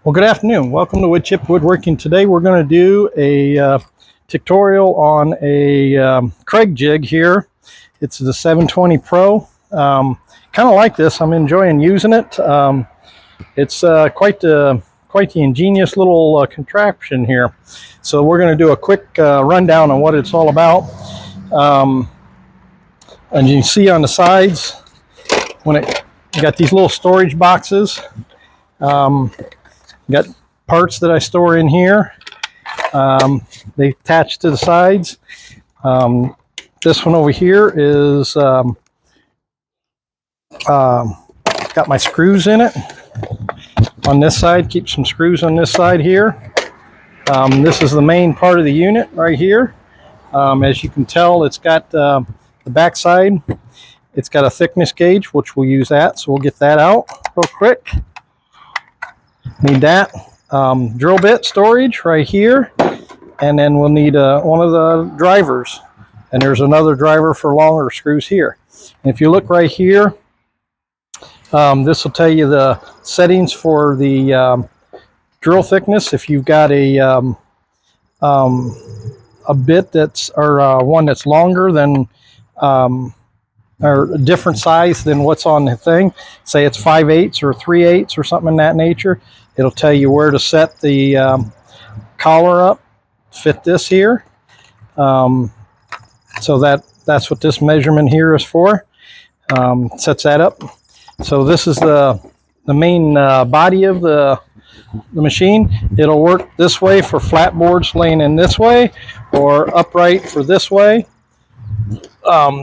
Well, good afternoon. Welcome to Woodchip Woodworking. Today we're going to do a tutorial on a Kreg jig here. It's the 720 Pro. Kind of like this. I'm enjoying using it. It's quite the ingenious little contraption here. So we're going to do a quick rundown on what it's all about. And you can see on the sides, you got these little storage boxes. Got parts that I store in here. They attach to the sides. This one over here is got my screws in it. On this side, keep some screws on this side here. This is the main part of the unit right here. As you can tell, it's got the back side. It's got a thickness gauge, which we'll use that. So we'll get that out real quick. Need that. Drill bit storage right here. And then we'll need one of the drivers. And there's another driver for longer screws here. And if you look right here, this will tell you the settings for the drill thickness. If you've got a bit that's, or one that's longer than, or a different size than what's on the thing, say it's 5/8 or 3/8 or something in that nature, it'll tell you where to set the collar up, fit this here. So that's what this measurement here is for. Sets that up. So this is the main body of the machine. It'll work this way for flat boards laying in this way, or upright for this way.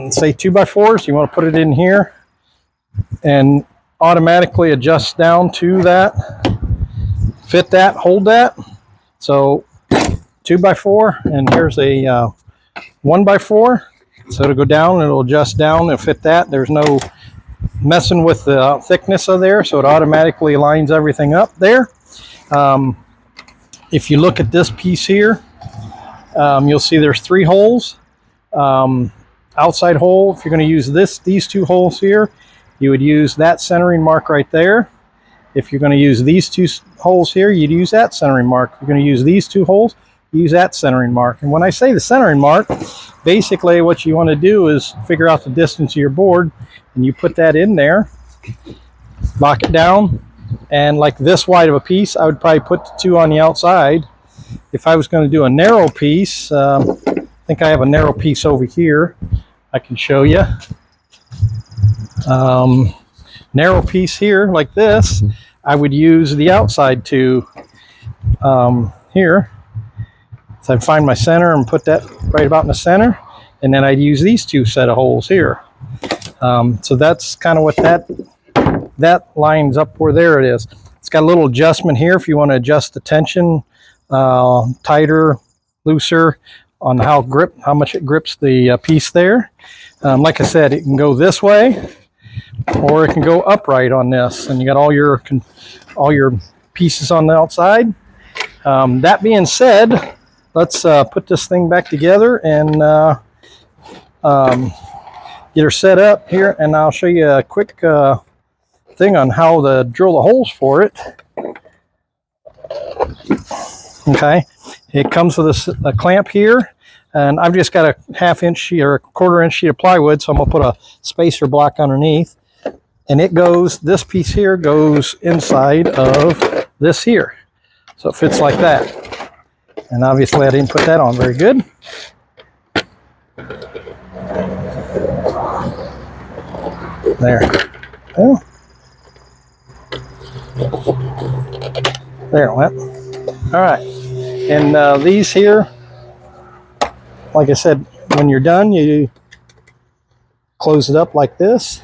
Say 2x4s, you want to put it in here and automatically adjust down to that. Fit that, hold that. So 2x4, and here's a 1x4. So it'll go down and it'll adjust down and fit that. There's no messing with the thickness of there, so it automatically lines everything up there. If you look at this piece here, you'll see there's 3 holes. Outside hole, if you're going to use these 2 holes here, you would use that centering mark right there. If you're going to use these 2 holes here, you'd use that centering mark. If you're going to use these 2 holes, use that centering mark. And when I say the centering mark, basically what you want to do is figure out the distance of your board, and you put that in there, lock it down, and like this wide of a piece, I would probably put the 2 on the outside. If I was going to do a narrow piece, I think I have a narrow piece over here I can show you. Narrow piece here like this, I would use the outside 2 here. So I'd find my center and put that right about in the center, and then I'd use these 2 set of holes here. So that's kind of what that lines up where there it is. It's got a little adjustment here if you want to adjust the tension, tighter, looser, on how much it grips the piece there. Like I said, it can go this way, or it can go upright on this, and you got all your pieces on the outside. That being said, let's put this thing back together and get her set up here, and I'll show you a quick thing on how to drill the holes for it. Okay, it comes with a clamp here, and I've just got a 1/2 inch sheet or a 1/4 inch sheet of plywood, so I'm gonna put a spacer block underneath, and it goes, this piece here goes inside of this here, so it fits like that. And obviously I didn't put that on very good. There. Oh. There it went. All right. And these here, like I said, when you're done, you close it up like this.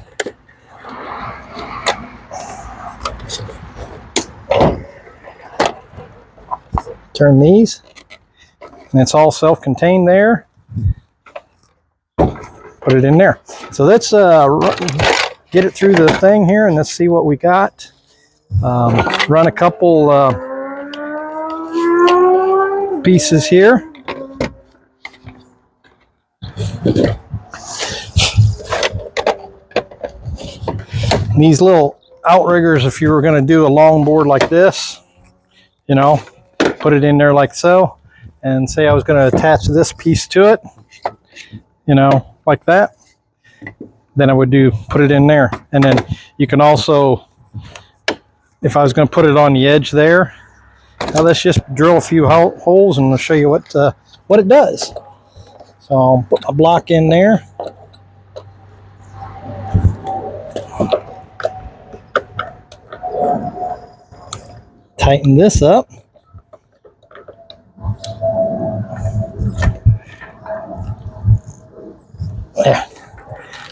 Turn these, and it's all self-contained there. Put it in there. So let's get it through the thing here, and let's see what we got. Run a couple pieces here. These little outriggers, if you were going to do a long board like this, you know, put it in there like so, and say I was going to attach this piece to it, you know, like that, then I would put it in there. And then you can also, if I was going to put it on the edge there, now let's just drill a few holes and I'll show you what it does. So I'll put my block in there. Tighten this up. There.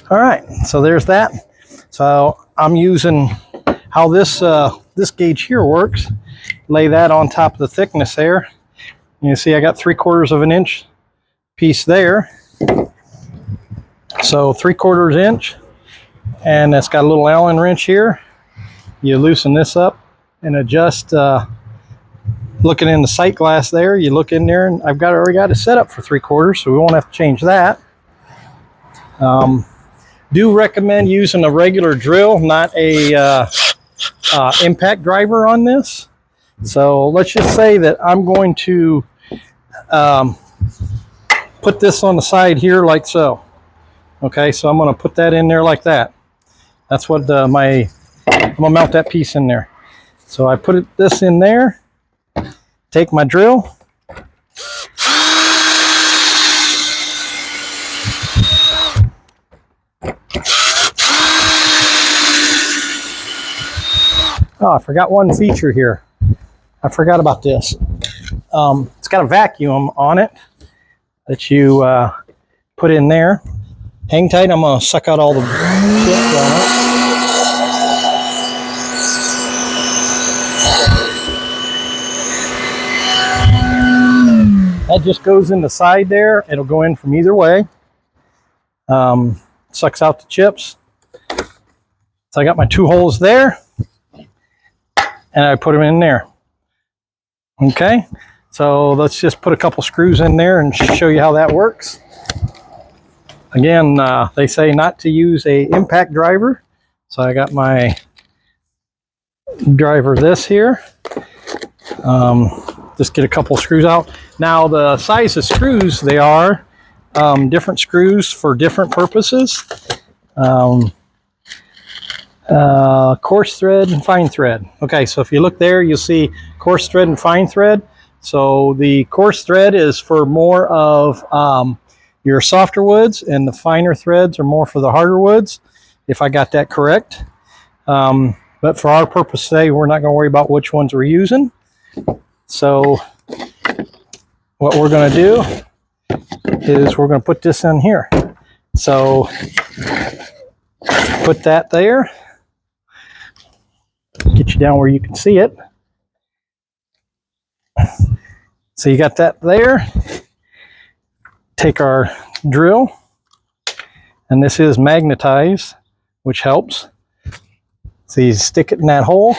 All right, so there's that. So I'm using how this gauge here works. Lay that on top of the thickness there. You see I got 3/4 of an inch piece there. So 3/4 inch, and it's got a little Allen wrench here. You loosen this up and adjust. Looking in the sight glass there, you look in there, and I've already got it set up for 3/4, so we won't have to change that. Do recommend using a regular drill, not a impact driver on this. So let's just say that I'm going to put this on the side here like so. Okay, so I'm going to put that in there like that. That's what I'm going to mount that piece in there. So I put this in there, take my drill, oh, I forgot one feature here. I forgot about this. It's got a vacuum on it that you put in there. Hang tight, I'm going to suck out all the shit on it. That just goes in the side there. It'll go in from either way. Sucks out the chips. So I got my 2 holes there, and I put them in there. Okay, so let's just put a couple screws in there and show you how that works. Again, they say not to use a impact driver. So I got my driver this here. Just get a couple screws out. Now the size of screws, they are different screws for different purposes. Coarse thread and fine thread. Okay, so if you look there, you'll see coarse thread and fine thread. So the coarse thread is for more of your softer woods, and the finer threads are more for the harder woods, if I got that correct. But for our purpose today, we're not going to worry about which ones we're using. So what we're going to do is we're going to put this in here. So put that there. Get you down where you can see it. So you got that there. Take our drill, and this is magnetized, which helps. So you stick it in that hole,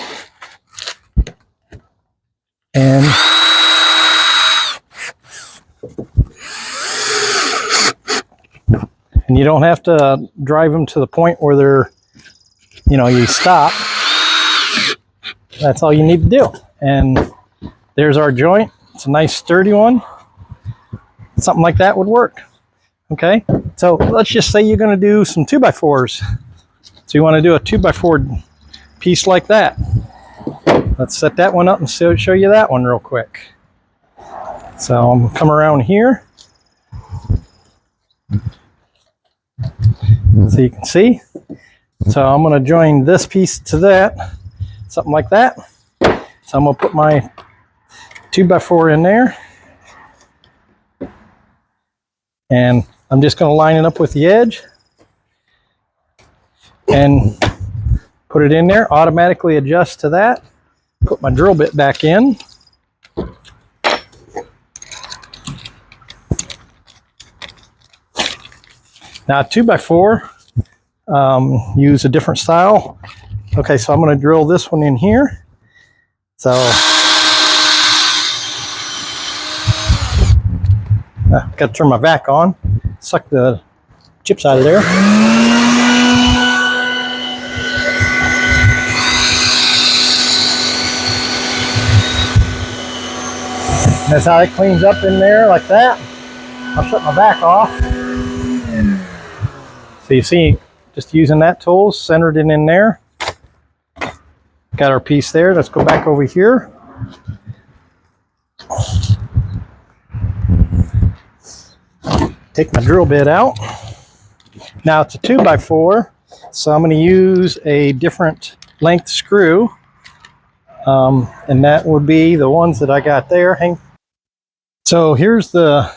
and you don't have to drive them to the point where they're, you stop. That's all you need to do. And there's our joint. It's a nice sturdy one. Something like that would work. Okay, so let's just say you're going to do some 2x4s. So you want to do a 2x4 piece like that. Let's set that one up and show you that one real quick. So I'm going to come around here so you can see. So I'm going to join this piece to that, something like that. So I'm going to put my 2x4 in there, and I'm just going to line it up with the edge and put it in there. Automatically adjust to that. Put my drill bit back in. Now 2x4, use a different style. Okay, so I'm going to drill this one in here. So got to turn my vac on, suck the chips out of there. That's how it cleans up in there like that. I'll shut my back off. So you see, just using that tool, centered it in there. Got our piece there. Let's go back over here. Take my drill bit out. Now it's a 2x4, so I'm going to use a different length screw. And that would be the ones that I got there. So here's the,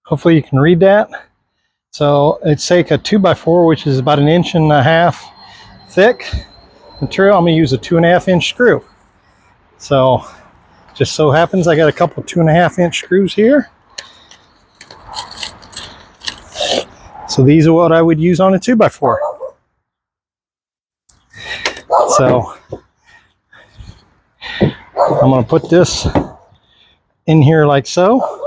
hopefully you can read that. So it's take a 2x4, which is about 1.5 inches thick material. I'm going to use a 2.5-inch screw. So just so happens I got a couple 2.5-inch screws here. So these are what I would use on a 2x4. So I'm going to put this in here like so.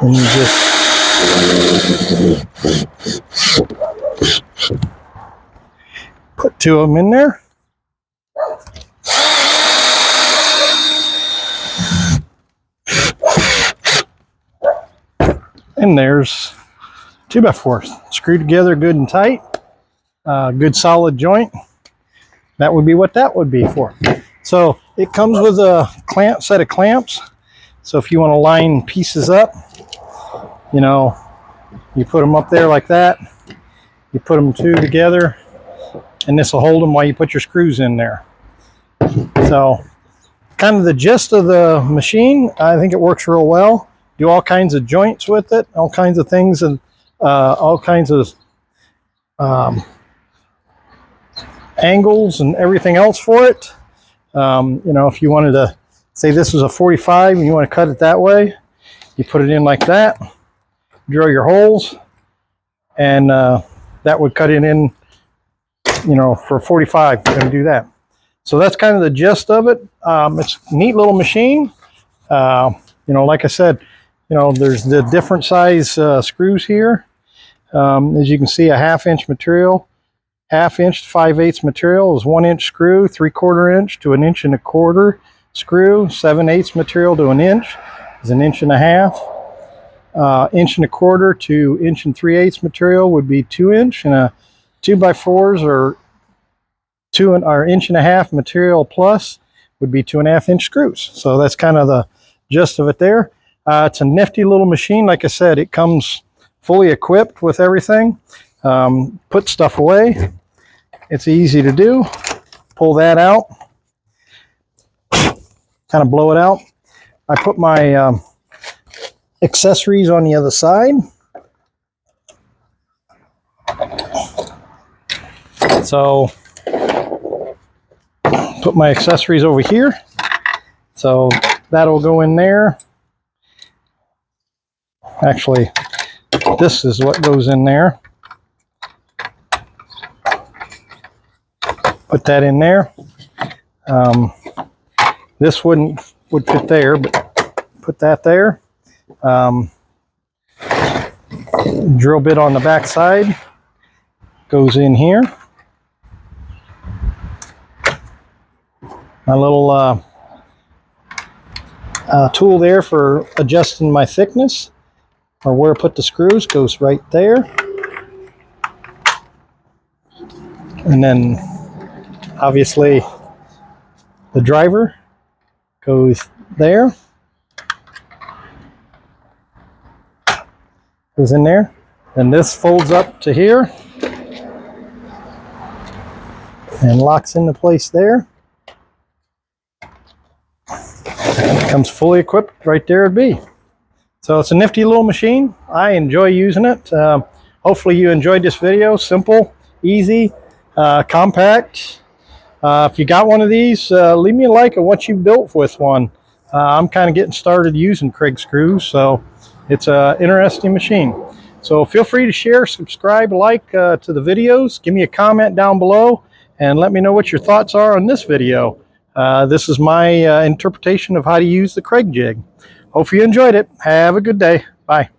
And you just put 2 of them in there. And there's 2x4 screwed together good and tight. Good solid joint. That would be what that would be for. So it comes with a set of clamps. So if you want to line pieces up, you know, you put them up there like that. You put them 2 together, and this will hold them while you put your screws in there. So kind of the gist of the machine. I think it works real well. Do all kinds of joints with it, all kinds of things, and all kinds of angles and everything else for it. You know, if you wanted to say this was a 45 and you want to cut it that way, you put it in like that, drill your holes, and that would cut it in, you know, for 45. You're going to do that. So that's kind of the gist of it. It's a neat little machine. You know, like I said, you know, there's the different size screws here. As you can see, a 1/2 inch material, 1/2 inch to 5/8 material is 1 inch screw, 3/4 inch to 1.25 inch screw, 7/8 material to 1 inch is 1.5 inches. 1.25 inch to 1 3/8 material would be 2 inch, and a 2x4s or 1.5 inch material plus would be 2.5 inch screws. So that's kind of the gist of it there. It's a nifty little machine. Like I said, it comes fully equipped with everything. Put stuff away. It's easy to do. Pull that out. Kind of blow it out. I put my accessories on the other side. So put my accessories over here. So that'll go in there. Actually, this is what goes in there. Put that in there. This would fit there, but put that there. Drill bit on the back side goes in here. My little tool there for adjusting my thickness, or where I put the screws, goes right there. And then obviously the driver goes there. Goes in there. And this folds up to here and locks into place there. Comes fully equipped right there it'd be. So it's a nifty little machine. I enjoy using it. Hopefully you enjoyed this video. Simple, easy, compact. If you got one of these, leave me a like on what you've built with one. I'm kind of getting started using Kreg screws, so it's an interesting machine. So feel free to share, subscribe, like to the videos. Give me a comment down below and let me know what your thoughts are on this video. This is my interpretation of how to use the Kreg jig. Hope you enjoyed it. Have a good day. Bye.